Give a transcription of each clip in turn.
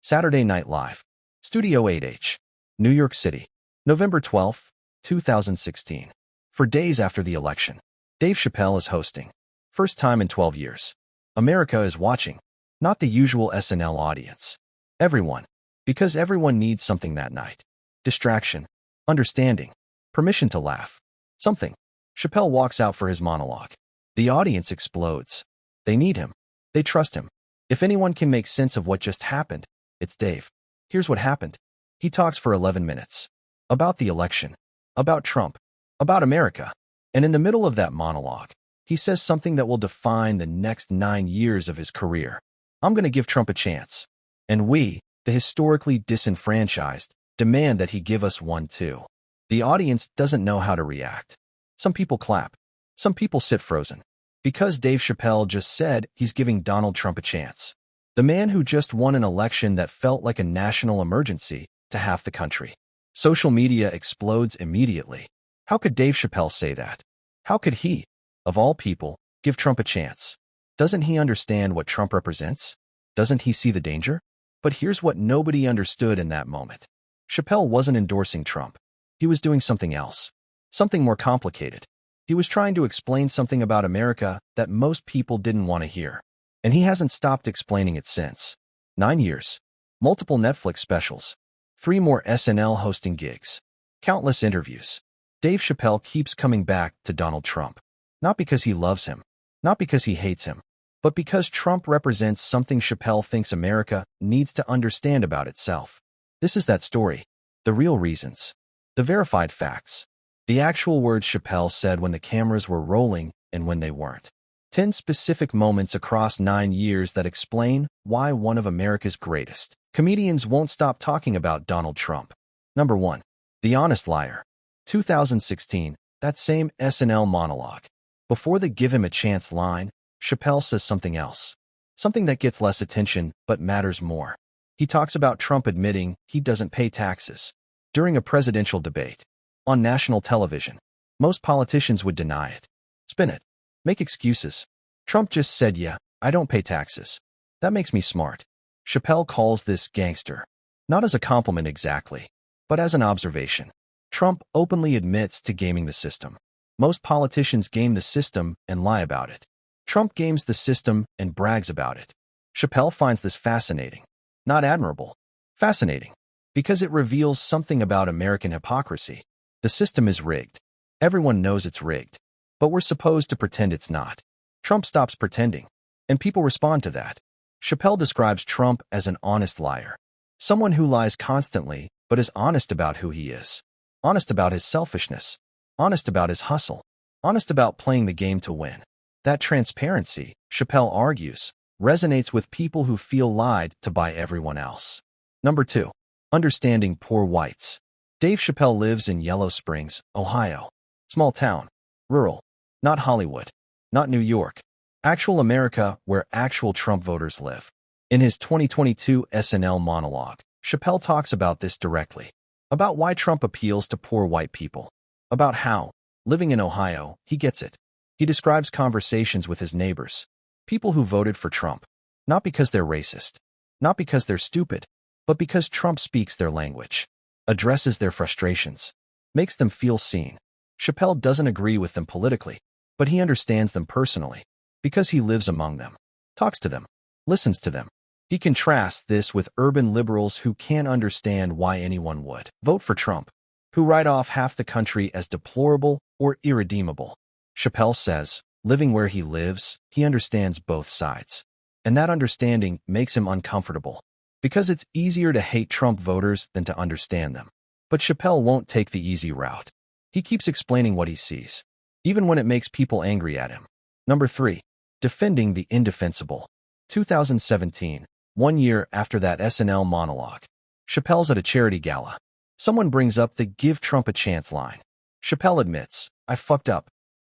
Saturday Night Live. Studio 8H. New York City. November 12, 2016. For days after the election, Dave Chappelle is hosting. First time in 12 years. America is watching. Not the usual SNL audience. Everyone. Because everyone needs something that night. Distraction. Understanding. Permission to laugh. Something. Chappelle walks out for his monologue. The audience explodes. They need him. They trust him. If anyone can make sense of what just happened, it's Dave. Here's what happened. He talks for 11 minutes. About the election. About Trump. About America. And in the middle of that monologue, he says something that will define the next 9 years of his career. I'm going to give Trump a chance. And we, the historically disenfranchised, demand that he give us one too. The audience doesn't know how to react. Some people clap. Some people sit frozen. Because Dave Chappelle just said he's giving Donald Trump a chance. The man who just won an election that felt like a national emergency to half the country. Social media explodes immediately. How could Dave Chappelle say that? How could he, of all people, give Trump a chance? Doesn't he understand what Trump represents? Doesn't he see the danger? But here's what nobody understood in that moment. Chappelle wasn't endorsing Trump. He was doing something else. Something more complicated. He was trying to explain something about America that most people didn't want to hear. And he hasn't stopped explaining it since. 9 years. Multiple Netflix specials. 3 more SNL hosting gigs. Countless interviews. Dave Chappelle keeps coming back to Donald Trump. Not because he loves him. Not because he hates him. But because Trump represents something Chappelle thinks America needs to understand about itself. This is that story. The real reasons. The verified facts. The actual words Chappelle said when the cameras were rolling and when they weren't. 10 specific moments across 9 years that explain why one of America's greatest comedians won't stop talking about Donald Trump. Number 1. The Honest Liar. 2016, that same SNL monologue. Before the give him a chance line, Chappelle says something else. Something that gets less attention but matters more. He talks about Trump admitting he doesn't pay taxes. During a presidential debate. On national television. Most politicians would deny it. Spin it. Make excuses. Trump just said, yeah, I don't pay taxes. That makes me smart. Chappelle calls this gangster. Not as a compliment exactly, but as an observation. Trump openly admits to gaming the system. Most politicians game the system and lie about it. Trump games the system and brags about it. Chappelle finds this fascinating. Not admirable. Fascinating. Because it reveals something about American hypocrisy. The system is rigged. Everyone knows it's rigged. But we're supposed to pretend it's not. Trump stops pretending. And people respond to that. Chappelle describes Trump as an honest liar. Someone who lies constantly, but is honest about who he is. Honest about his selfishness. Honest about his hustle. Honest about playing the game to win. That transparency, Chappelle argues, resonates with people who feel lied to by everyone else. Number 2. Understanding poor whites. Dave Chappelle lives in Yellow Springs, Ohio. Small town. Rural. Not Hollywood. Not New York. Actual America where actual Trump voters live. In his 2022 SNL monologue, Chappelle talks about this directly. About why Trump appeals to poor white people. About how, living in Ohio, he gets it. He describes conversations with his neighbors. People who voted for Trump. Not because they're racist. Not because they're stupid. But because Trump speaks their language. Addresses their frustrations. Makes them feel seen. Chappelle doesn't agree with them politically. But he understands them personally. Because he lives among them. Talks to them. Listens to them. He contrasts this with urban liberals who can't understand why anyone would vote for Trump. Who write off half the country as deplorable or irredeemable. Chappelle says, living where he lives, he understands both sides. And that understanding makes him uncomfortable. Because it's easier to hate Trump voters than to understand them. But Chappelle won't take the easy route. He keeps explaining what he sees. Even when it makes people angry at him. Number 3. Defending the indefensible. 2017, 1 year after that SNL monologue. Chappelle's at a charity gala. Someone brings up the give Trump a chance line. Chappelle admits, I fucked up.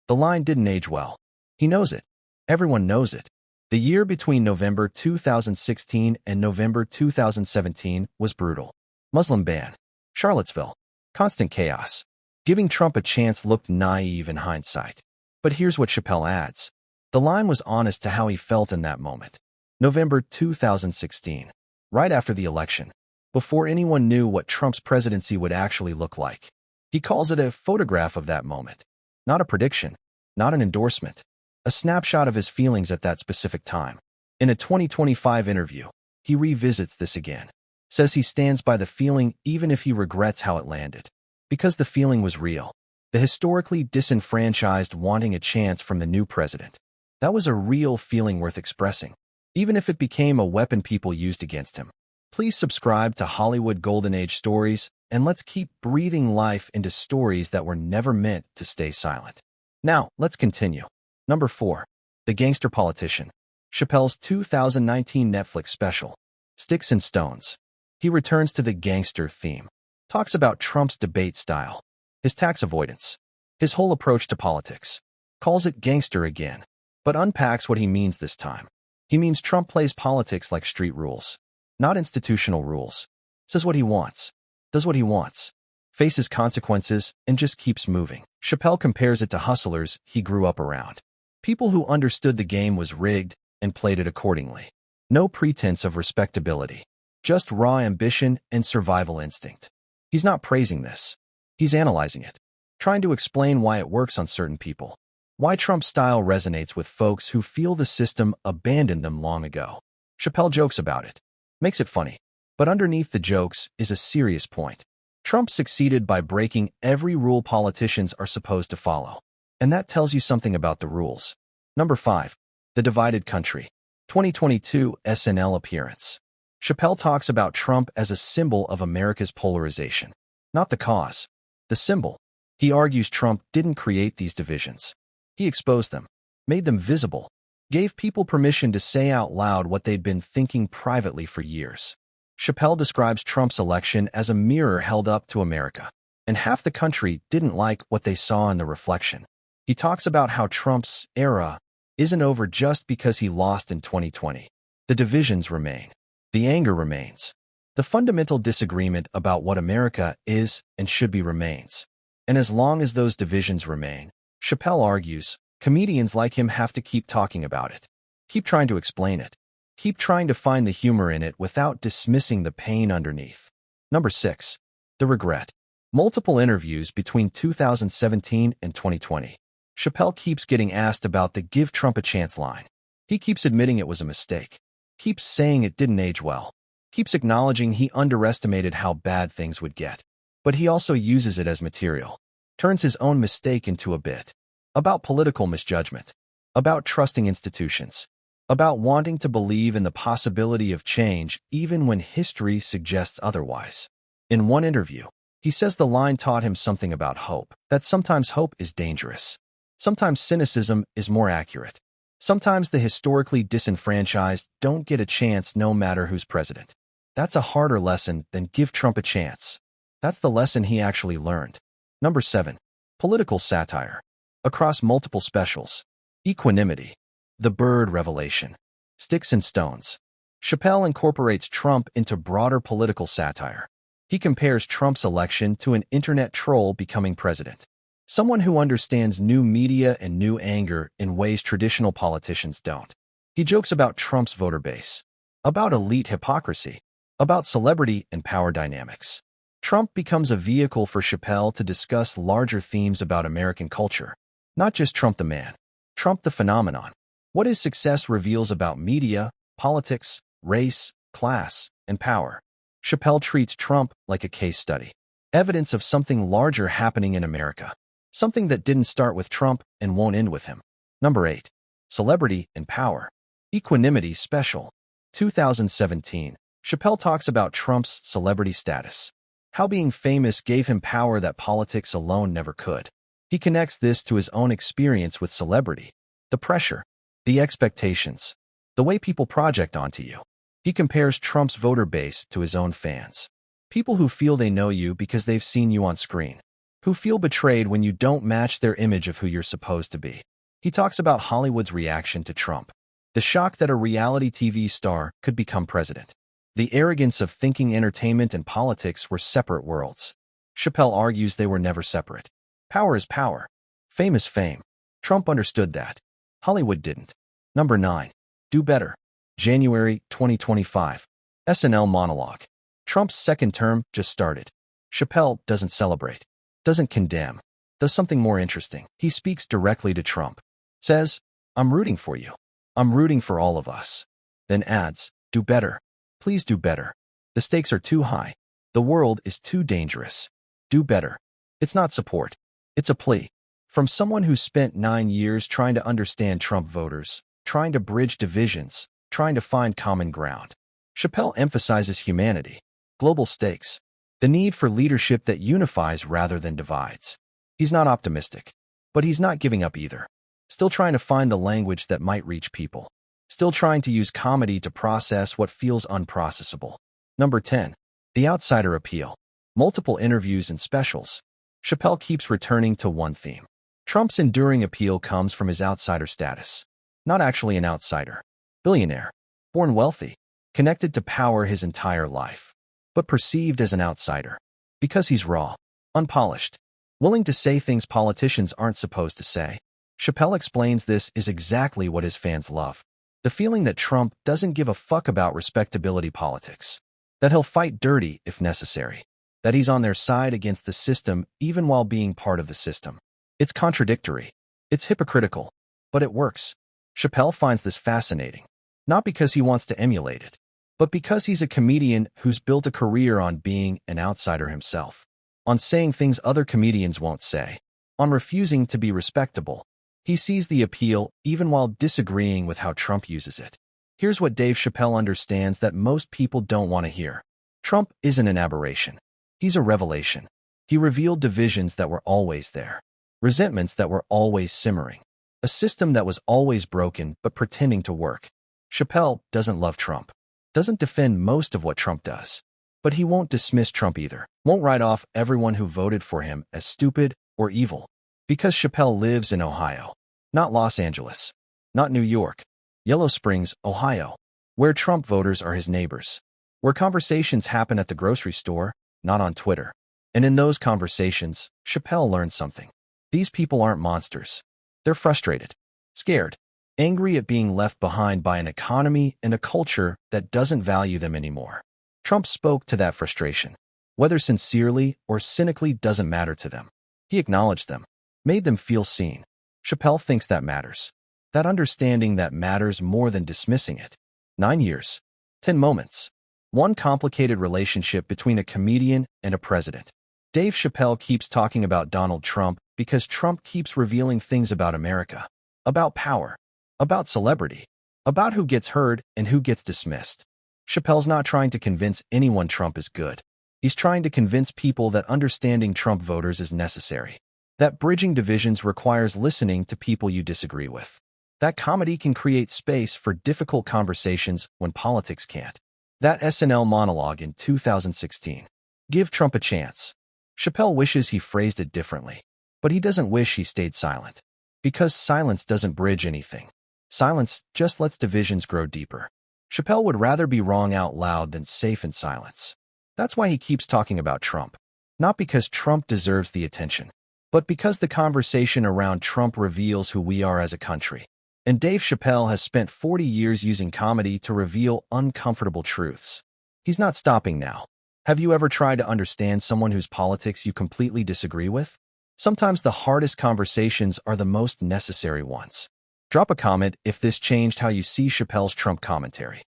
The line didn't age well. He knows it. Everyone knows it. The year between November 2016 and November 2017 was brutal. Muslim ban. Charlottesville. Constant chaos. Giving Trump a chance looked naive in hindsight. But here's what Chappelle adds. The line was honest to how he felt in that moment. November 2016. right after the election, before anyone knew what Trump's presidency would actually look like. He calls it a photograph of that moment. Not a prediction, not an endorsement, a snapshot of his feelings at that specific time. In a 2025 interview, he revisits this again, says he stands by the feeling even if he regrets how it landed. Because the feeling was real. The historically disenfranchised wanting a chance from the new president. That was a real feeling worth expressing, even if it became a weapon people used against him. Please subscribe to Hollywood Golden Age Stories, and let's keep breathing life into stories that were never meant to stay silent. Now, let's continue. Number 4. The Gangster Politician. Chappelle's 2019 Netflix special, Sticks and Stones. He returns to the gangster theme, talks about Trump's debate style, his tax avoidance, his whole approach to politics, calls it gangster again, but unpacks what he means this time. He means Trump plays politics like street rules, not institutional rules, says what he wants, does what he wants, faces consequences, and just keeps moving. Chappelle compares it to hustlers he grew up around. People who understood the game was rigged and played it accordingly. No pretense of respectability, just raw ambition and survival instinct. He's not praising this. He's analyzing it, trying to explain why it works on certain people, why Trump's style resonates with folks who feel the system abandoned them long ago. Chappelle jokes about it, makes it funny, but underneath the jokes is a serious point. Trump succeeded by breaking every rule politicians are supposed to follow, and that tells you something about the rules. Number 5. The Divided Country. 2022 SNL appearance. Chappelle talks about Trump as a symbol of America's polarization, not the cause, the symbol. He argues Trump didn't create these divisions. He exposed them, made them visible, gave people permission to say out loud what they'd been thinking privately for years. Chappelle describes Trump's election as a mirror held up to America, and half the country didn't like what they saw in the reflection. He talks about how Trump's era isn't over just because he lost in 2020. The divisions remain. The anger remains. The fundamental disagreement about what America is and should be remains. And as long as those divisions remain, Chappelle argues, comedians like him have to keep talking about it. Keep trying to explain it. Keep trying to find the humor in it without dismissing the pain underneath. Number 6. The Regret. Multiple interviews between 2017 and 2020. Chappelle keeps getting asked about the "give Trump a chance" line. He keeps admitting it was a mistake. Keeps saying it didn't age well. Keeps acknowledging he underestimated how bad things would get. But he also uses it as material. Turns his own mistake into a bit. About political misjudgment. About trusting institutions. About wanting to believe in the possibility of change even when history suggests otherwise. In one interview, he says the line taught him something about hope, that sometimes hope is dangerous. Sometimes cynicism is more accurate. Sometimes the historically disenfranchised don't get a chance no matter who's president. That's a harder lesson than "give Trump a chance." That's the lesson he actually learned. Number 7. Political satire. Across multiple specials. Equanimity. The Bird Revelation. Sticks and Stones. Chappelle incorporates Trump into broader political satire. He compares Trump's election to an internet troll becoming president. Someone who understands new media and new anger in ways traditional politicians don't. He jokes about Trump's voter base, about elite hypocrisy, about celebrity and power dynamics. Trump becomes a vehicle for Chappelle to discuss larger themes about American culture. Not just Trump the man, Trump the phenomenon. What his success reveals about media, politics, race, class, and power. Chappelle treats Trump like a case study. Evidence of something larger happening in America. Something that didn't start with Trump and won't end with him. Number 8. Celebrity and Power. Equanimity Special. 2017. Chappelle talks about Trump's celebrity status. How being famous gave him power that politics alone never could. He connects this to his own experience with celebrity. The pressure, the expectations, the way people project onto you. He compares Trump's voter base to his own fans. People who feel they know you because they've seen you on screen. Who feel betrayed when you don't match their image of who you're supposed to be. He talks about Hollywood's reaction to Trump. The shock that a reality TV star could become president. The arrogance of thinking entertainment and politics were separate worlds. Chappelle argues they were never separate. Power is power. Fame is fame. Trump understood that. Hollywood didn't. Number 9. Do Better. January 2025. SNL monologue. Trump's second term just started. Chappelle doesn't celebrate, doesn't condemn, does something more interesting. He speaks directly to Trump. Says, "I'm rooting for you. I'm rooting for all of us." Then adds, "Do better. Please do better. The stakes are too high. The world is too dangerous. Do better." It's not support. It's a plea. From someone who spent 9 years trying to understand Trump voters, trying to bridge divisions, trying to find common ground. Chappelle emphasizes humanity, global stakes, the need for leadership that unifies rather than divides. He's not optimistic, but he's not giving up either. Still trying to find the language that might reach people. Still trying to use comedy to process what feels unprocessable. Number 10. The Outsider Appeal. Multiple interviews and specials. Chappelle keeps returning to one theme. Trump's enduring appeal comes from his outsider status. Not actually an outsider. Billionaire. Born wealthy. Connected to power his entire life. But perceived as an outsider. Because he's raw. Unpolished. Willing to say things politicians aren't supposed to say. Chappelle explains this is exactly what his fans love. The feeling that Trump doesn't give a fuck about respectability politics. That he'll fight dirty if necessary. That he's on their side against the system even while being part of the system. It's contradictory. It's hypocritical. But it works. Chappelle finds this fascinating. Not because he wants to emulate it, but because he's a comedian who's built a career on being an outsider himself. On saying things other comedians won't say. On refusing to be respectable. He sees the appeal even while disagreeing with how Trump uses it. Here's what Dave Chappelle understands that most people don't want to hear. Trump isn't an aberration. He's a revelation. He revealed divisions that were always there. Resentments that were always simmering. A system that was always broken but pretending to work. Chappelle doesn't love Trump. Doesn't defend most of what Trump does. But he won't dismiss Trump either. Won't write off everyone who voted for him as stupid or evil. Because Chappelle lives in Ohio. Not Los Angeles. Not New York. Yellow Springs, Ohio. Where Trump voters are his neighbors. Where conversations happen at the grocery store, not on Twitter. And in those conversations, Chappelle learned something. These people aren't monsters. They're frustrated. Scared. Angry at being left behind by an economy and a culture that doesn't value them anymore. Trump spoke to that frustration. Whether sincerely or cynically doesn't matter to them. He acknowledged them. Made them feel seen. Chappelle thinks that matters. That understanding that matters more than dismissing it. 9 years. 10 moments. One complicated relationship between a comedian and a president. Dave Chappelle keeps talking about Donald Trump because Trump keeps revealing things about America. About power. About celebrity. About who gets heard and who gets dismissed. Chappelle's not trying to convince anyone Trump is good. He's trying to convince people that understanding Trump voters is necessary. That bridging divisions requires listening to people you disagree with. That comedy can create space for difficult conversations when politics can't. That SNL monologue in 2016. Give Trump a chance. Chappelle wishes he phrased it differently. But he doesn't wish he stayed silent. Because silence doesn't bridge anything. Silence just lets divisions grow deeper. Chappelle would rather be wrong out loud than safe in silence. That's why he keeps talking about Trump. Not because Trump deserves the attention, but because the conversation around Trump reveals who we are as a country. And Dave Chappelle has spent 40 years using comedy to reveal uncomfortable truths. He's not stopping now. Have you ever tried to understand someone whose politics you completely disagree with? Sometimes the hardest conversations are the most necessary ones. Drop a comment if this changed how you see Chappelle's Trump commentary.